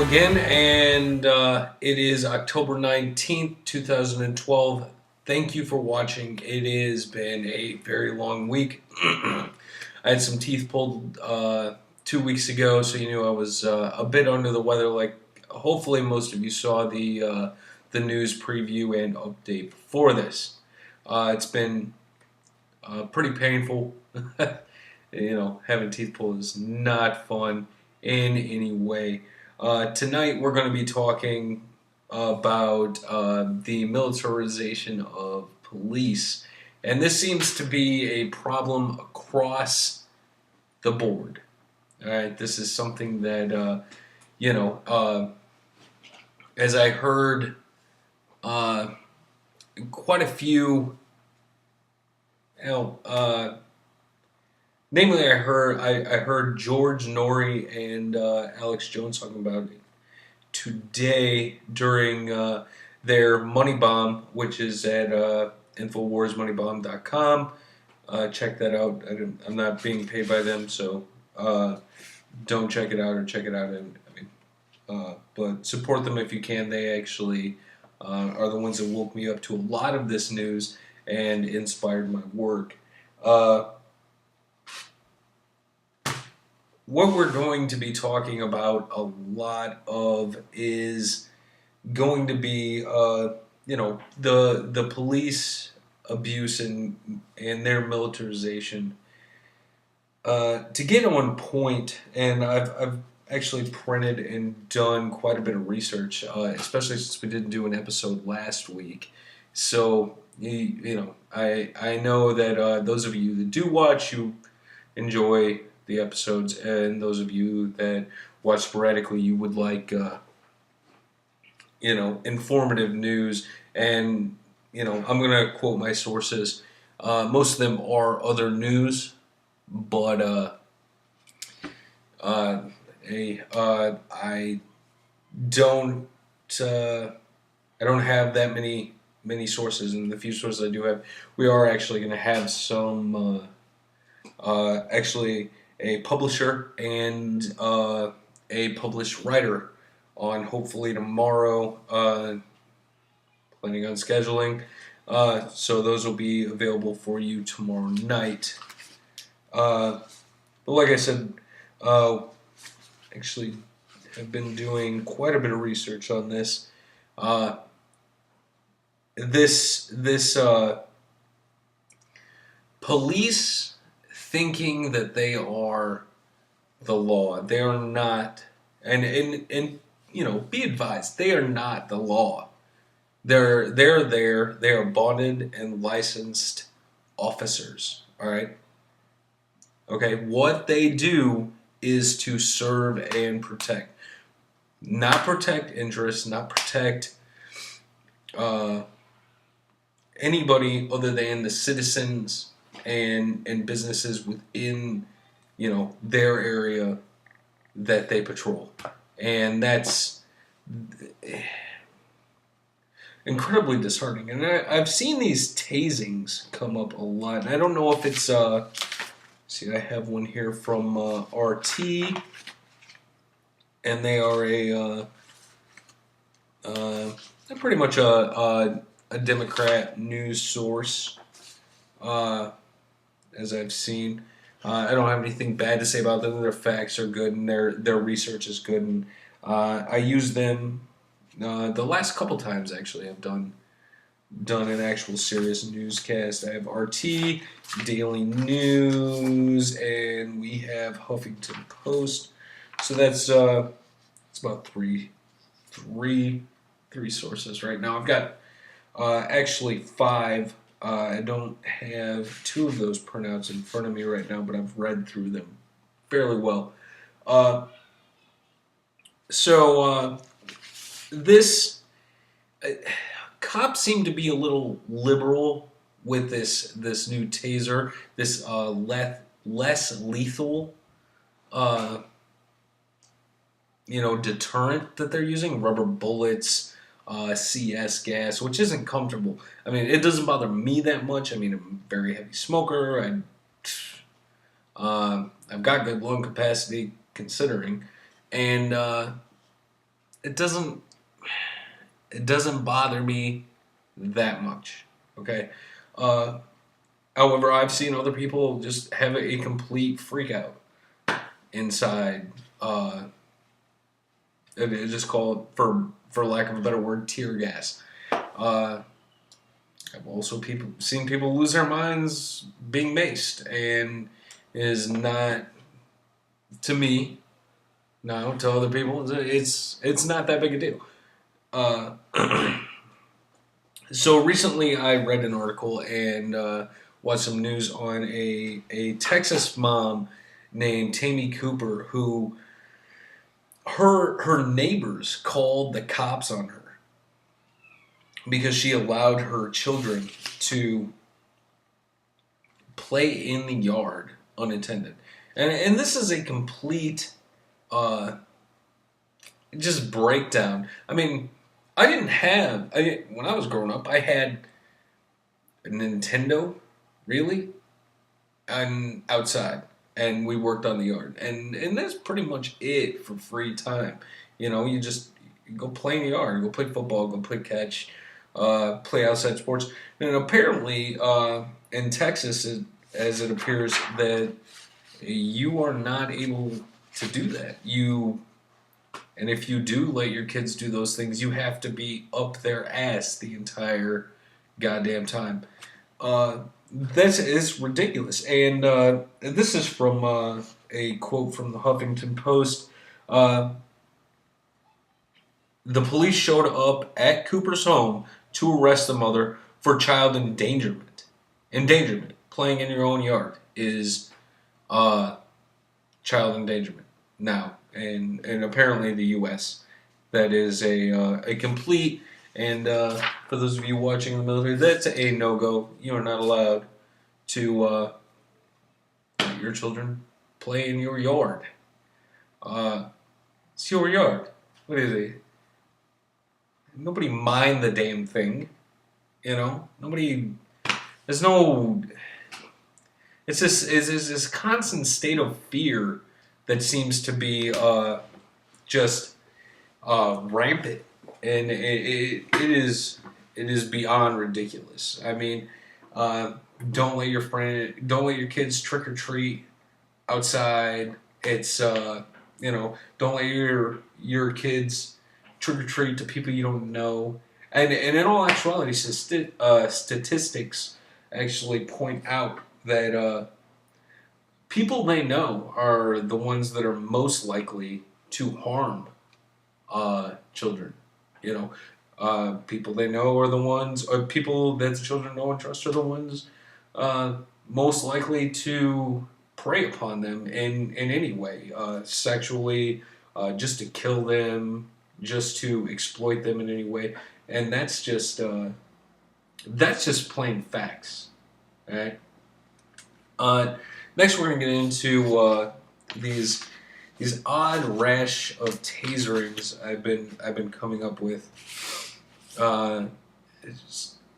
again, and it is October 19th, 2012. Thank you for watching. It has been a very long week. I had some teeth pulled 2 weeks ago, so you knew I was a bit under the weather. Like, hopefully most of you saw the news preview and update before this. It's been pretty painful. Having teeth pulled is not fun in any way. Tonight we're going to be talking about the militarization of police, and this seems to be a problem across the board. All right, this is something that as I heard quite a few. Namely, I heard George Norrie and Alex Jones talking about it today during their Money Bomb, which is at InfoWarsMoneyBomb.com. Check that out. I'm not being paid by them, so don't check it out or check it out. But support them if you can. They actually are the ones that woke me up to a lot of this news and inspired my work. What we're going to be talking about a lot of is going to be, the police abuse and their militarization. To get on point, and I've actually printed and done quite a bit of research, especially since we didn't do an episode last week. So, I know that those of you that do watch, you enjoy the episodes, and those of you that watch sporadically, you would like, informative news. And, I'm going to quote my sources. Most of them are other news, but I don't have that many sources, and the few sources I do have, we are actually going to have some actually a publisher and a published writer on hopefully tomorrow. Planning on scheduling, so those will be available for you tomorrow night. But like I said, actually have been doing quite a bit of research on this. This police thinking that they are the law. They are not, and be advised, they are not the law. They're there. They are bonded and licensed officers. All right. Okay. What they do is to serve and protect, not protect interests, not protect anybody other than the citizens and businesses within, their area that they patrol. And that's incredibly disheartening. And I've seen these tasings come up a lot. And I don't know if it's, see, I have one here from RT, and they are they're pretty much a Democrat news source, as I've seen. I don't have anything bad to say about them. Their facts are good, and their research is good. And I use them the last couple times. Actually, I've done an actual serious newscast. I have RT, Daily News, and we have Huffington Post. So that's it's about three sources right now. I've got actually 5. I don't have 2 of those printouts in front of me right now, but I've read through them fairly well. This cops seem to be a little liberal with this new taser, this less lethal deterrent that they're using, rubber bullets, CS gas, which isn't comfortable. I mean, it doesn't bother me that much. I mean, I'm a very heavy smoker. I've got good lung capacity considering, and it doesn't bother me that much. Okay. Uh, However, I've seen other people just have a complete freak out inside. It just called, for lack of a better word, tear gas. Uh, I've also seen people lose their minds being maced, and is not, to me, no, to other people, it's not that big a deal. Uh, so recently, I read an article and watched some news on a Texas mom named Tammy Cooper, who her neighbors called the cops on her because she allowed her children to play in the yard unattended. And this is a complete uh, just breakdown. I mean, when I was growing up, I had a Nintendo, really, and outside, and we worked on the yard, and that's pretty much it for free time. You go play in the yard, go play football, go play catch, play outside sports. And apparently, in Texas, as it appears that you are not able to do that. And if you do let your kids do those things, you have to be up their ass the entire goddamn time. It's ridiculous. And this is from a quote from the Huffington Post. The police showed up at Cooper's home to arrest the mother for child endangerment. Endangerment. Playing in your own yard is child endangerment now, and apparently the U.S. That is a complete, and for those of you watching in the military, that's a no-go. You are not allowed to let your children play in your yard. It's your yard. What is it? Nobody mind the damn thing. Nobody. There's no. It's this constant state of fear that seems to be just rampant, and it is beyond ridiculous. I mean, don't let your kids trick or treat outside. It's don't let your kids trick or treat to people you don't know. And in all actuality, statistics actually point out that people they know are the ones that are most likely to harm children. People they know are the ones, or people that the children know and trust are the ones most likely to prey upon them in any way, sexually, just to kill them, just to exploit them in any way. And that's just plain facts, right? Next, we're going to get into these odd rash of taserings I've been coming up with.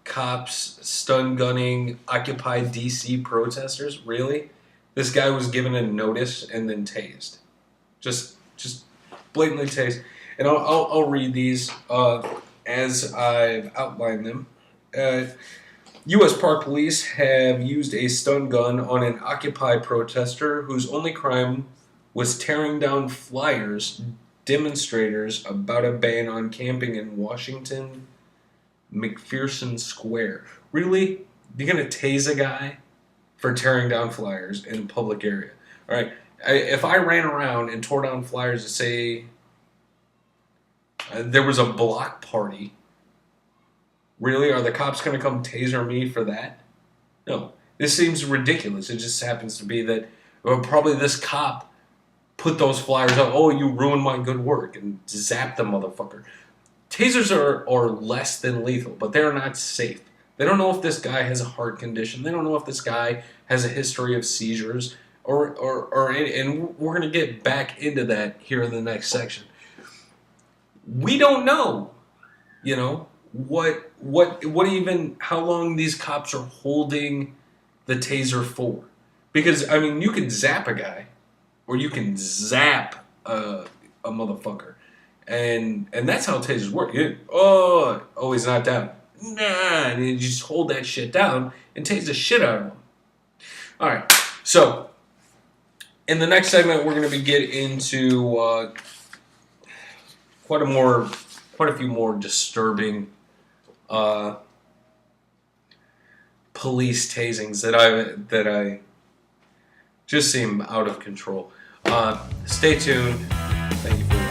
Cops stun gunning Occupy DC protesters. Really, this guy was given a notice and then tased, just blatantly tased. And I'll read these as I've outlined them. U.S. Park Police have used a stun gun on an Occupy protester whose only crime was tearing down flyers, demonstrators about a ban on camping in Washington, McPherson Square. Really? You're going to tase a guy for tearing down flyers in a public area? All right. If I ran around and tore down flyers to say there was a block party, really? Are the cops going to come taser me for that? No. This seems ridiculous. It just happens to be that probably this cop put those flyers up. Oh, you ruined my good work, and zap the motherfucker. Tasers are less than lethal, but they're not safe. They don't know if this guy has a heart condition. They don't know if this guy has a history of seizures, and we're going to get back into that here in the next section. We don't know, how long these cops are holding the taser for. Because, I mean, you can zap a guy, or you can zap a motherfucker. And that's how tasers work. Oh, he's not down. Nah, and you just hold that shit down and tase the shit out of him. All right, so in the next segment, we're going to be getting into quite a few more disturbing police tasings that I just seem out of control. Stay tuned. Thank you for